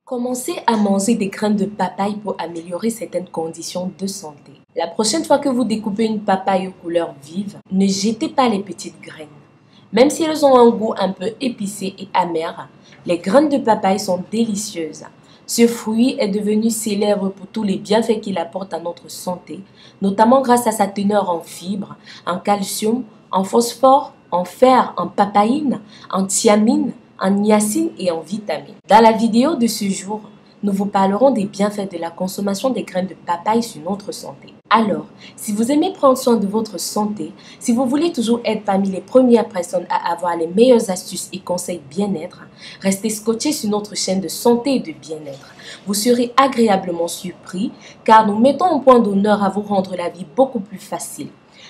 Commencez à manger des graines de papaye pour améliorer certaines conditions de santé. La prochaine fois que vous découpez une papaye aux couleurs vives, ne jetez pas les petites graines. Même si elles ont un goût un peu épicé et amer, les graines de papaye sont délicieuses. Ce fruit est devenu célèbre pour tous les bienfaits qu'il apporte à notre santé, notamment grâce à sa teneur en fibres, en calcium, en phosphore, en fer, en papaïne, en thiamine, en niacine et en vitamines. Dans la vidéo de ce jour, nous vous parlerons des bienfaits de la consommation des graines de papaye sur notre santé. Alors, si vous aimez prendre soin de votre santé, si vous voulez toujours être parmi les premières personnes à avoir les meilleures astuces et conseils bien-être, restez scotchés sur notre chaîne de santé et de bien-être. Vous serez agréablement surpris car nous mettons un point d'honneur à vous rendre la vie beaucoup plus facile.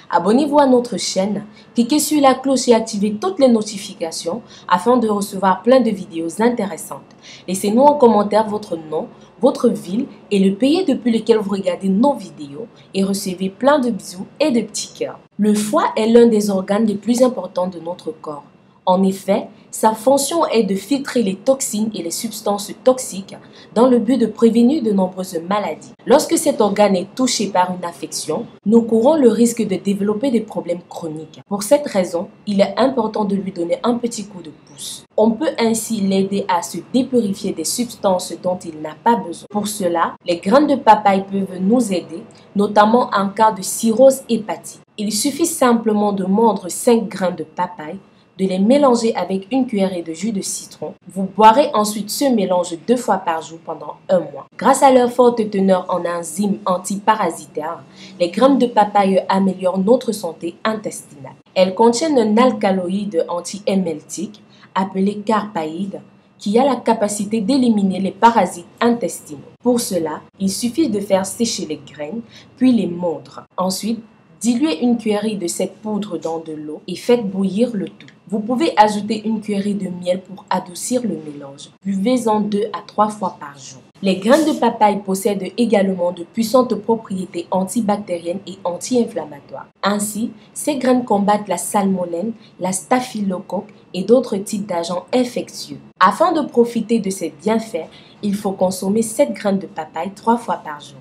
Abonnez-vous à notre chaîne, cliquez sur la cloche et activez toutes les notifications afin de recevoir plein de vidéos intéressantes. Laissez-nous en commentaire votre nom, votre ville et le pays depuis lequel vous regardez nos vidéos et recevez plein de bisous et de petits cœurs. Le foie est l'un des organes les plus importants de notre corps. En effet, sa fonction est de filtrer les toxines et les substances toxiques dans le but de prévenir de nombreuses maladies. Lorsque cet organe est touché par une affection, nous courons le risque de développer des problèmes chroniques. Pour cette raison, il est important de lui donner un petit coup de pouce. On peut ainsi l'aider à se dépurifier des substances dont il n'a pas besoin. Pour cela, les graines de papaye peuvent nous aider, notamment en cas de cirrhose hépatique. Il suffit simplement de mordre 5 graines de papaye, de les mélanger avec une cuillerée de jus de citron. Vous boirez ensuite ce mélange 2 fois par jour pendant un mois. Grâce à leur forte teneur en enzymes antiparasitaires, les graines de papaye améliorent notre santé intestinale. Elles contiennent un alcaloïde anti-hémeltique appelé carpaïde qui a la capacité d'éliminer les parasites intestinaux. Pour cela, il suffit de faire sécher les graines, puis les mordre. Ensuite, diluez une cuillerée de cette poudre dans de l'eau et faites bouillir le tout. Vous pouvez ajouter une cuillerée de miel pour adoucir le mélange. Buvez-en 2 à 3 fois par jour. Les graines de papaye possèdent également de puissantes propriétés antibactériennes et anti-inflammatoires. Ainsi, ces graines combattent la salmonelle, la staphylocoque et d'autres types d'agents infectieux. Afin de profiter de ces bienfaits, il faut consommer 7 graines de papaye 3 fois par jour.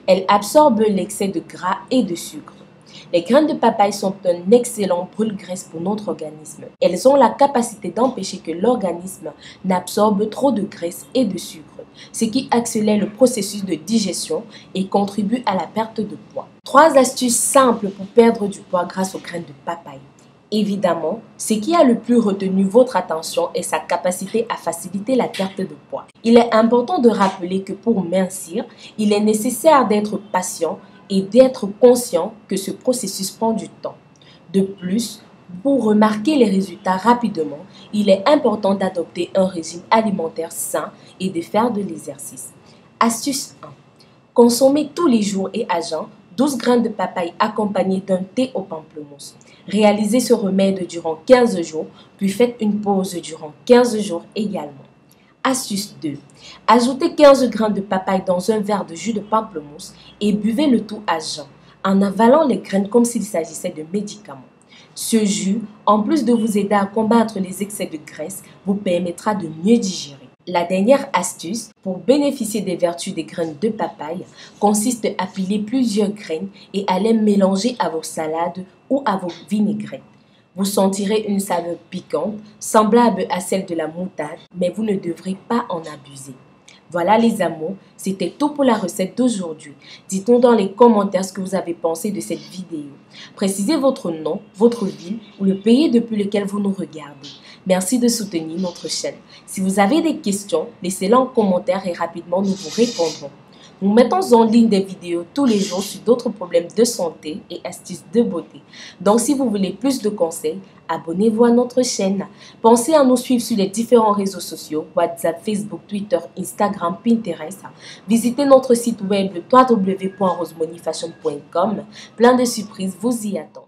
Elles absorbent l'excès de gras et de sucre. Les graines de papaye sont un excellent brûle-graisse pour notre organisme. Elles ont la capacité d'empêcher que l'organisme n'absorbe trop de graisse et de sucre, ce qui accélère le processus de digestion et contribue à la perte de poids. 3 astuces simples pour perdre du poids grâce aux graines de papaye. Évidemment, ce qui a le plus retenu votre attention est sa capacité à faciliter la perte de poids. Il est important de rappeler que pour mincir, il est nécessaire d'être patient et d'être conscient que ce processus prend du temps. De plus, pour remarquer les résultats rapidement, il est important d'adopter un régime alimentaire sain et de faire de l'exercice. Astuce 1. Consommez tous les jours et à jeun 12 graines de papaye accompagnées d'un thé au pamplemousse. Réalisez ce remède durant 15 jours, puis faites une pause durant 15 jours également. Astuce 2. Ajoutez 15 graines de papaye dans un verre de jus de pamplemousse et buvez le tout à jeun, en avalant les graines comme s'il s'agissait de médicaments. Ce jus, en plus de vous aider à combattre les excès de graisse, vous permettra de mieux digérer. La dernière astuce pour bénéficier des vertus des graines de papaye consiste à piler plusieurs graines et à les mélanger à vos salades ou à vos vinaigrettes. Vous sentirez une saveur piquante, semblable à celle de la moutarde, mais vous ne devrez pas en abuser. Voilà les amours, c'était tout pour la recette d'aujourd'hui. Dites-nous dans les commentaires ce que vous avez pensé de cette vidéo. Précisez votre nom, votre ville ou le pays depuis lequel vous nous regardez. Merci de soutenir notre chaîne. Si vous avez des questions, laissez-les en commentaire et rapidement nous vous répondrons. Nous mettons en ligne des vidéos tous les jours sur d'autres problèmes de santé et astuces de beauté. Donc si vous voulez plus de conseils, abonnez-vous à notre chaîne. Pensez à nous suivre sur les différents réseaux sociaux, WhatsApp, Facebook, Twitter, Instagram, Pinterest. Visitez notre site web www.rosemoneyfashion.com. Plein de surprises vous y attendent.